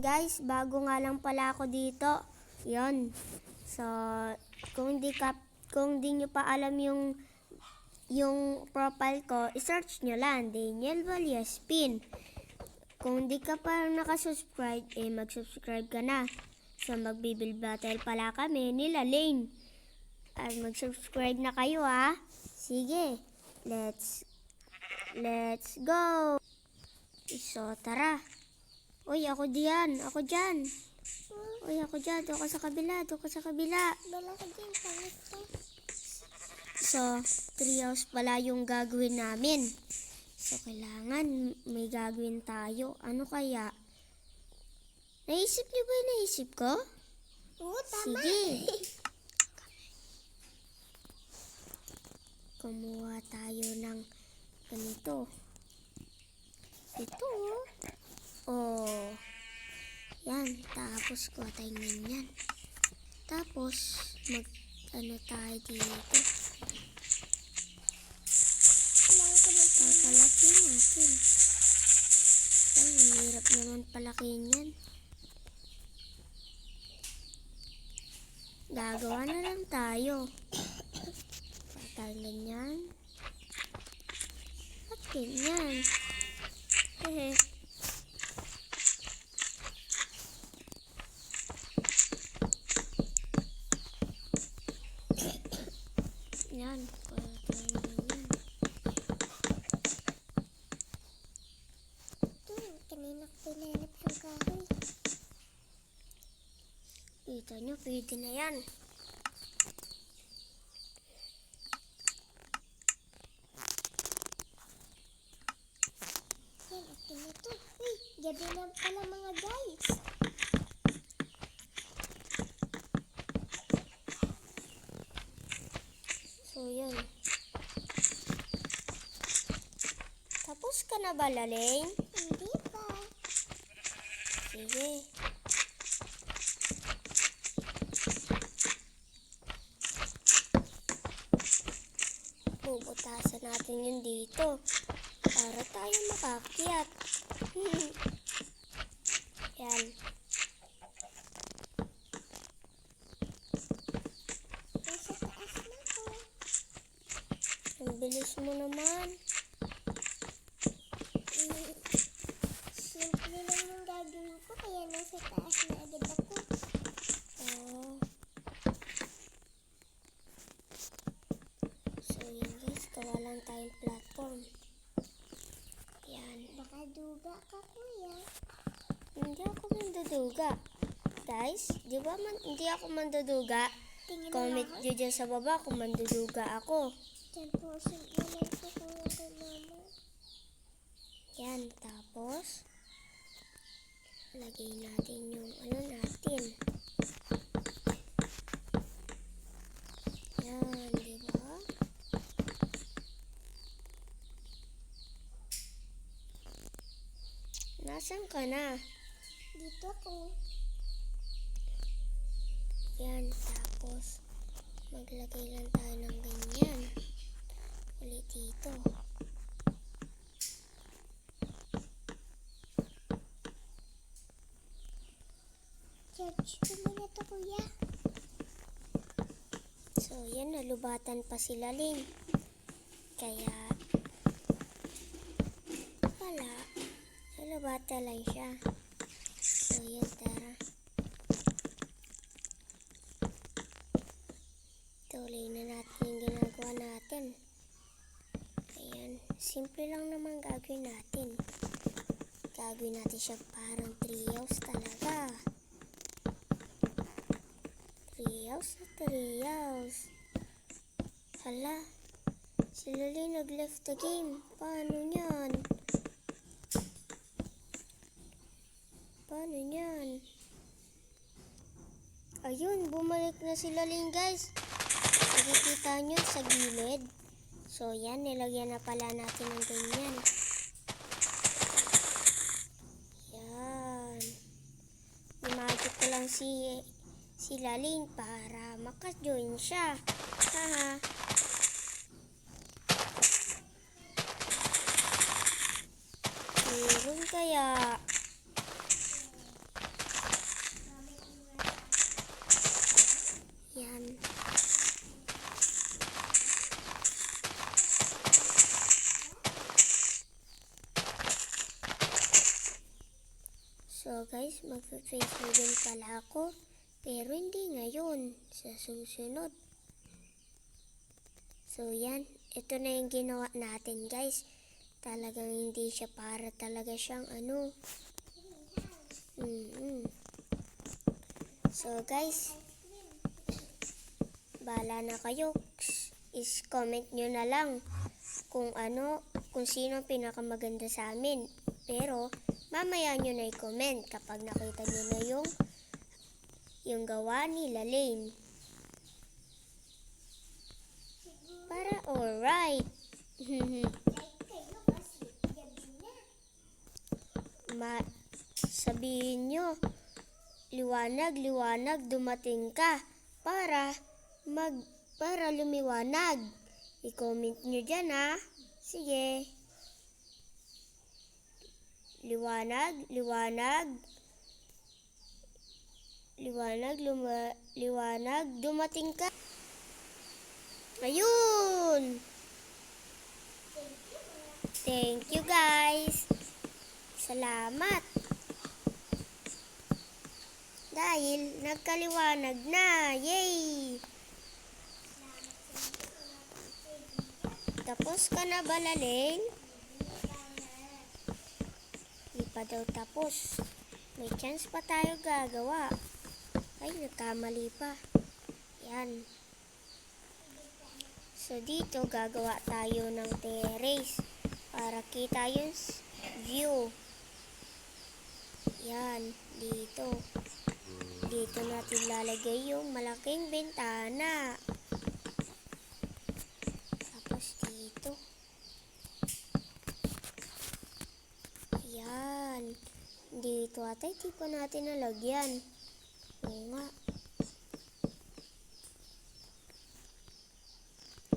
guys, bago nga lang pala ako dito. Yon. So, kung di nyo pa alam yung profile ko, i-search nyo lang, Daniel Valiaspin. Kung di ka pa nakasubscribe, mag-subscribe ka na. So, magbibil battle pala kami nila Lane. At mag-subscribe na kayo ha. Sige, let's go. So, tara. Uy, ako dyan. Uy, ako dyan. Doon ka sa kabila. Wala ka dyan, pangit ka. So, 3 hours pala yung gagawin namin. So, kailangan may gagawin tayo. Ano kaya? Naisip niyo ba yung naisip ko? Oo, tama. Sige. Kumuha tayo ng ganito. Ito, oh. Yan, tapos kuha tayong ganyan. Tapos, tayo dito. Kailangan ko ng Papalaki natin. Ay, hirap naman palakihin yan. Gagawa na lang tayo. Patay ganyan. At ganyan. Hehe. Yan. kanina ko pinanap yung kahoy. Kita nyo, pwede na yan. Yan, okay na to. Uy, gabi na pala mga guys. So, yan. Tapos ka na ba, Laling? Hindi pa. Sige. Bubutasan natin yun dito para tayo makakyat. Yan. Nasa taas na ko. Ang bilis mo naman. Simple lang yung gagawin ko, kaya nasa taas na agad ako. Oh. So, yan guys. Gawa lang tayong platform. Yan. Baka duga ka, kuya. Hindi ako manduduga. Guys, di ba hindi ako manduduga? Tingin Comment na nyo dyan sa baba kung manduduga ako. 10% na lang ito, kuya, kay mama. Yan, tapos lagay natin yung natin. Yan, di ba? Nasaan ka na? Dito ako. Yan, tapos maglagay lang tayo ng ganyan. Ulit dito. Charge ko muna to, kuya. So, yan, nalubatan pa si Laling. Kaya, wala. Nalubatan lang siya. So, yan, tara. Tuloy na natin yung ginagawa natin. Ayan, simple lang naman gagawin natin. Gagawin natin siya parang treehouse talaga. Treehouse. Hala, si Lali nag-left the game. Paano yan? Ayun, bumalik na si Laling guys. Nakikita nyo sa gilid. So yan, nilagyan na pala natin ng ganyan. Yan. Imagine ko lang si Laling para maka-join siya. Haha. Meron kaya. So guys, mag-face reveal pala ako. Pero hindi ngayon, sa susunod. So yan, ito na yung ginawa natin guys. Talagang hindi siya para talaga siyang ano. So guys, bahala na kayo. Is-comment nyo na lang kung sino ang pinakamaganda sa amin. Pero, mamaya nyo na i-comment kapag nakita nyo na yung gawa ni Lane. Para alright. Sabihin nyo, liwanag, liwanag, dumating ka para lumiwanag. I-comment nyo dyan ha. Sige. Liwanag, liwanag. Liwanag, dumating ka. Ayun. Thank you guys. Salamat. Dahil nagkaliwanag na. Yay! Tapos ka na ba, Lane? Hindi pa daw tapos. May chance pa tayo gagawa. Ay, nagkamali pa. Yan. So, dito gagawa tayo ng terrace para kita yung view. Yan, dito. Dito natin lalagay yung malaking bintana. Tapos dito. Yan. Dito atay, di pa natin nalagyan. Oo nga.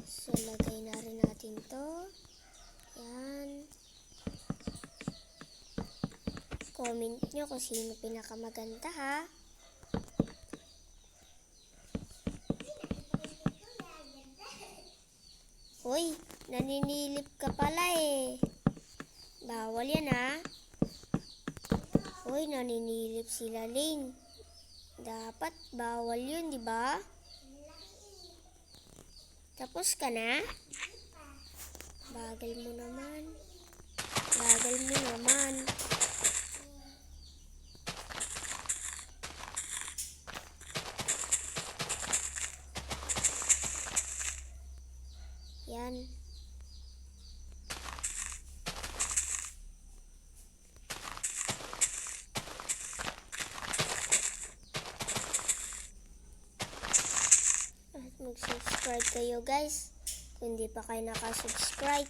So, lagay na rin natin to. Yan. Comment nyo kung sino pinakamaganda ha. Hoy, naninilip ka pala eh. Bawal yan ha. Hoy, naninilip sila Lane. Dapat bawal yun, di ba? Tapos ka na? Bagal mo naman. Bagal mo naman. Yan. At mag-subscribe kayo guys. Kung hindi pa kayo nakasubscribe.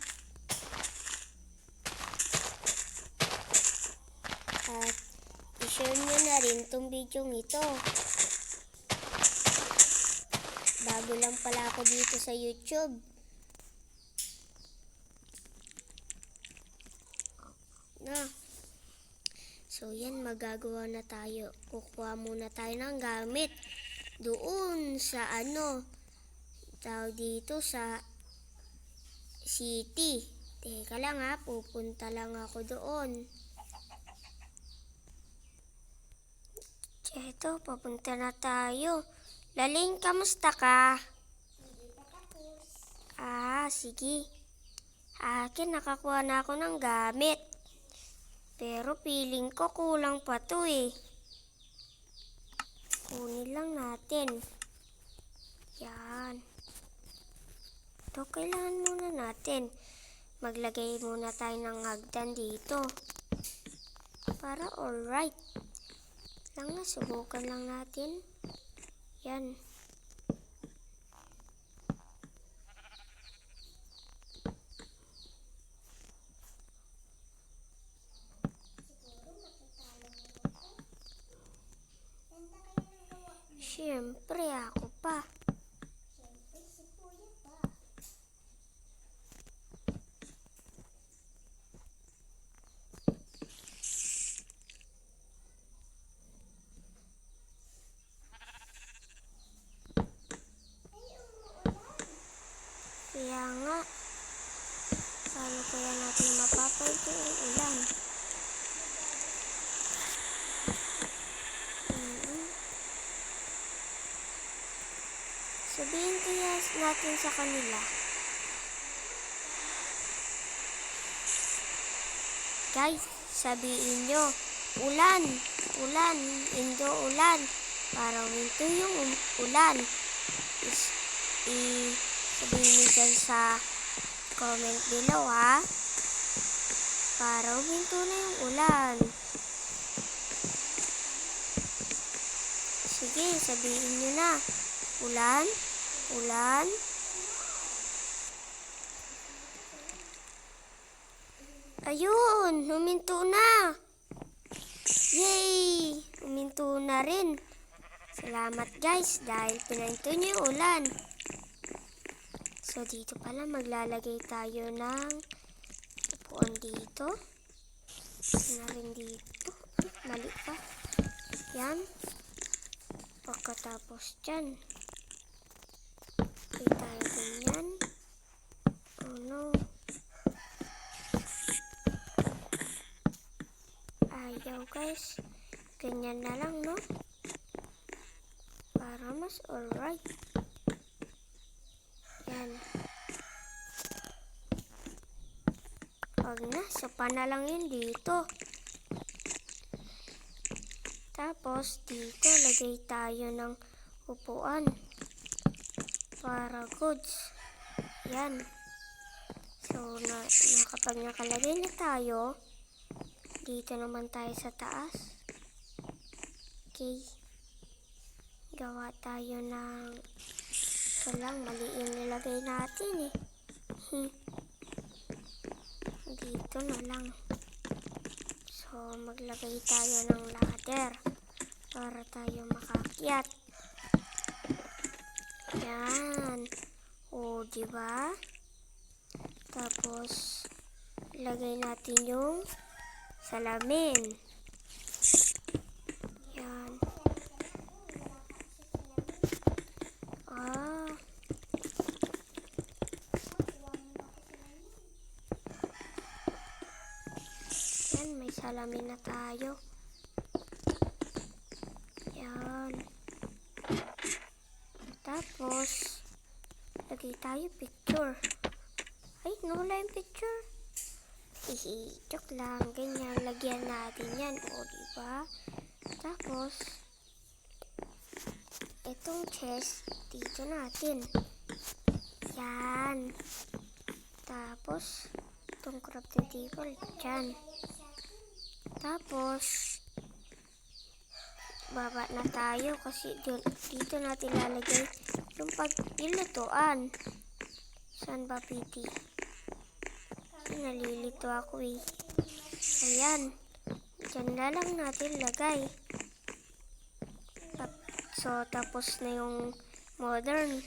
At i-share nyo na rin itong video ito. Bago lang pala ako dito sa YouTube. So yan, magagawa na tayo. Kukuha muna tayo ng gamit. Doon sa tawag dito sa city. Teka lang ha, pupunta lang ako doon. Eto, papunta na tayo. Laling, kamusta ka? Hindi pa tapos. Sige. Akin, nakakuha na ako ng gamit. Pero feeling ko kulang pa to eh. Kunin lang natin. Yan. Ito kailangan muna natin. Maglagay muna tayo ng hagdan dito. Para alright. Lang na, subukan lang natin. Yan. Siyempre, ako pa. Siyempre, si Kuya pa. Kaya nga, paano kaya natin mapapalito ang ulan? natin sa kanila. Guys, sabihin nyo, ulan, ulan, indo ulan. Para huminto yung ulan. Sabihin nyo dyan sa comment below ha. Para huminto na yung ulan. Sige, sabihin nyo na. Ulan, ulan. Ayun, huminto na. Yay! Huminto na rin. Salamat guys dahil pinahinto nyo yung ulan. So dito pala maglalagay tayo ng upuan dito. Na rin dito. Mali pa. Yan. Pagkatapos dyan. Lagay tayo ganyan. Oh no. Ayaw guys. Ganyan na lang no. Para mas alright. Yan. Wag na. Sopa na lang yun dito. Tapos dito lagay tayo ng upuan. Para goods. Yan. So kapag nakalagay na tayo, dito naman tayo sa taas. Okay. Gawa tayo ng ito lang, mali yung nilagay natin eh. Dito na lang. So, maglagay tayo ng ladder para tayo makakyat. Yan. O, diba? Tapos, lagay natin yung salamin. Yan. Yan, may salamin na tayo. Yan. Tapos, lagay tayo picture. Ay, nawala yung picture. Hihi, joke lang. Ganyan, lagyan natin yan. O, diba? Tapos, itong chest, dito natin. Yan. Tapos, itong crafting table, dyan. Tapos, baba na tayo kasi dito natin lalagay yung paglulutuan. Saan ba, Piti? Nalilito ako eh. Ayan. Diyan na lang natin lagay. So, tapos na yung modern.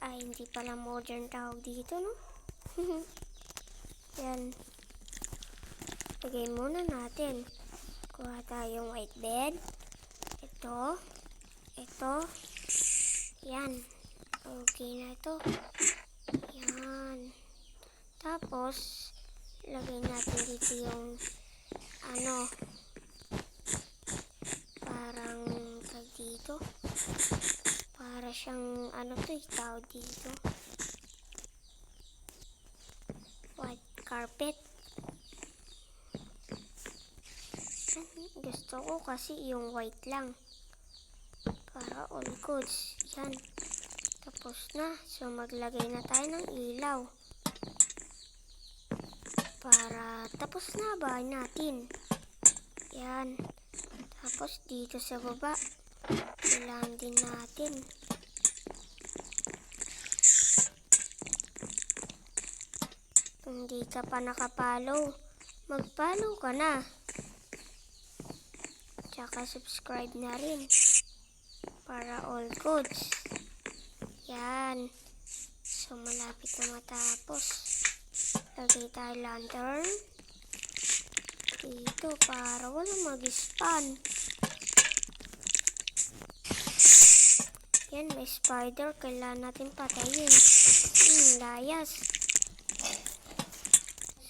Ay, hindi pala modern tawag dito, no? Yan. Lagay muna natin. Kuha tayong white bed. Ito. Ito. Yan. Okay na ito. Yan. Tapos, lagay natin dito yung parang dito. Para siyang tawag dito. White carpet. Gusto ko kasi yung white lang. Para all goods. Yan. Tapos na. So, maglagay na tayo ng ilaw. Para tapos na bahay natin. Yan. Tapos dito sa baba, kailangan din natin. Kung di ka pa nakapollow, mag-follow ka na. Tsaka subscribe na rin. Para all goods. Yan. So malapit na matapos. Lagay tayo lantern dito para walang mag-spawn. Yan, may spider. Kailangan natin patayin. Layas.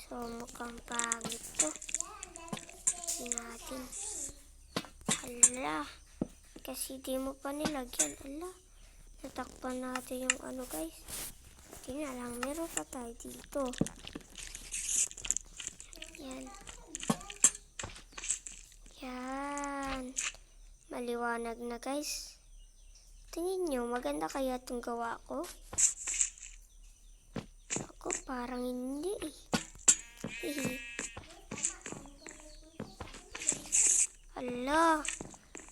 So, mukhang pangit to. Tingnan natin. Hala. Kasi di mo pa nilagyan. Hala. Natakpan natin yung ano guys. Hindi na lang, meron pa tayo dito. Yan. Yan. Maliwanag na guys. Tingin nyo, maganda kaya itong gawa ko? Ako parang hindi eh. Hihi. Hala.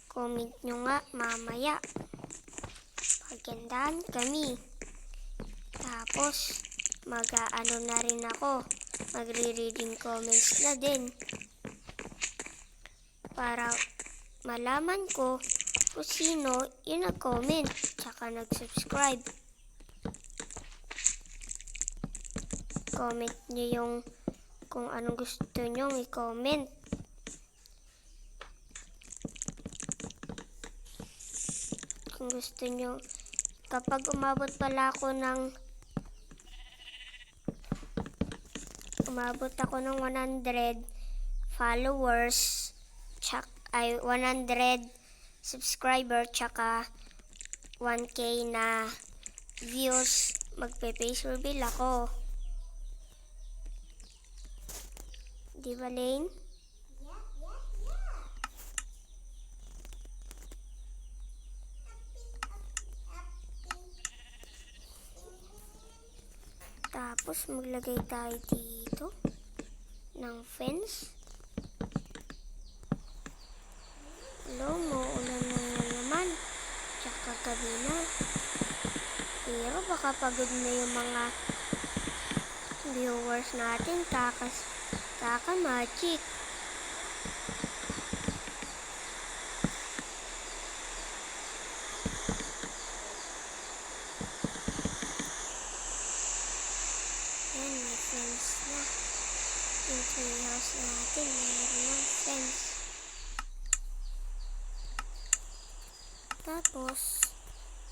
Comment nyo nga mamaya. Pagandaan kami. Tapos, mag-aano na rin ako. Magre-reading comments na din. Para malaman ko kung sino yung nag-comment tsaka nag-subscribe. Comment nyo yung kung anong gusto nyo i-comment. Kung gusto nyo, kapag umabot pala ako ng 100 followers, ay 100 subscriber, tsaka 1K na views, magpe-face reveal ako. Di ba, Lane? Tapos maglagay tayo dito ng fence. Hello, maulan na naman. Tsaka gabi na. Pero baka pagod na yung mga viewers natin. Kaka magic. Yan, may fence na. Yung treehouse natin, mayroon ng fence. Tapos,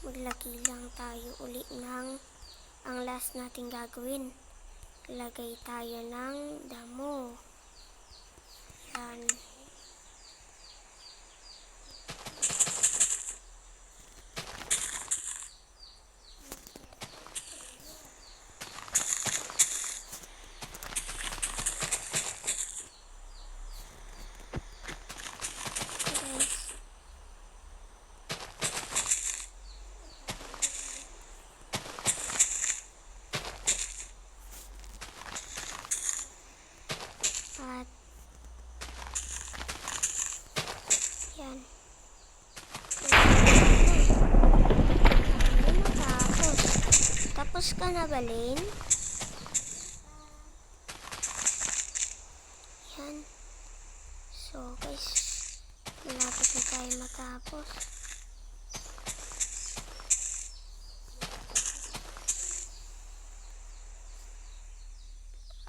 maglagay lang tayo uli ng ang last natin gagawin. Lagay tayo ng damo. Yan. At yan. Hindi matapos. Tapos ka na ba, Lane? Yan. So guys, malapit na tayo matapos.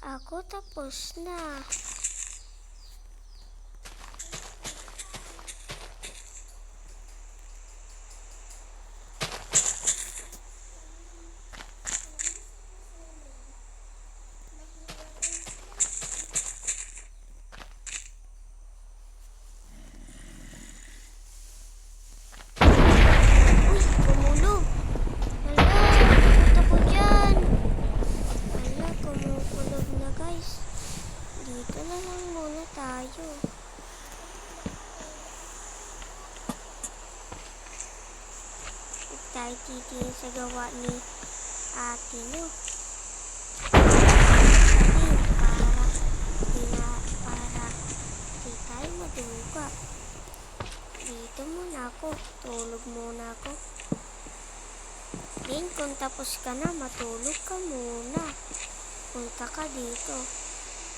Ako tapos na. Uy, kumulog. Hala, punta ko dyan. Hala, kumukulog na guys. Dito na lang muna tayo. Huwag tayo titingin sa gawa ni ate nyo. Para di tayo maduga. Dito muna ako. Tulog muna ako. Then, kung tapos ka na, matulog ka muna. Punta ka dito.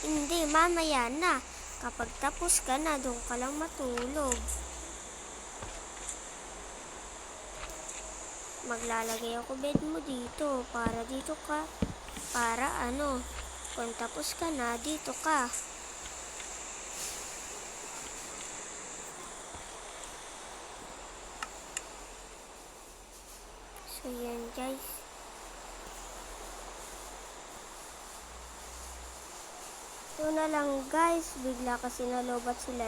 Hindi, mamaya na. Kapag tapos ka na, doon ka lang matulog. Maglalagay ako bed mo dito. Para dito ka. Para ano, kung tapos ka na, dito ka. So, yan guys. Ito na lang guys. Bigla kasi nalobat sila.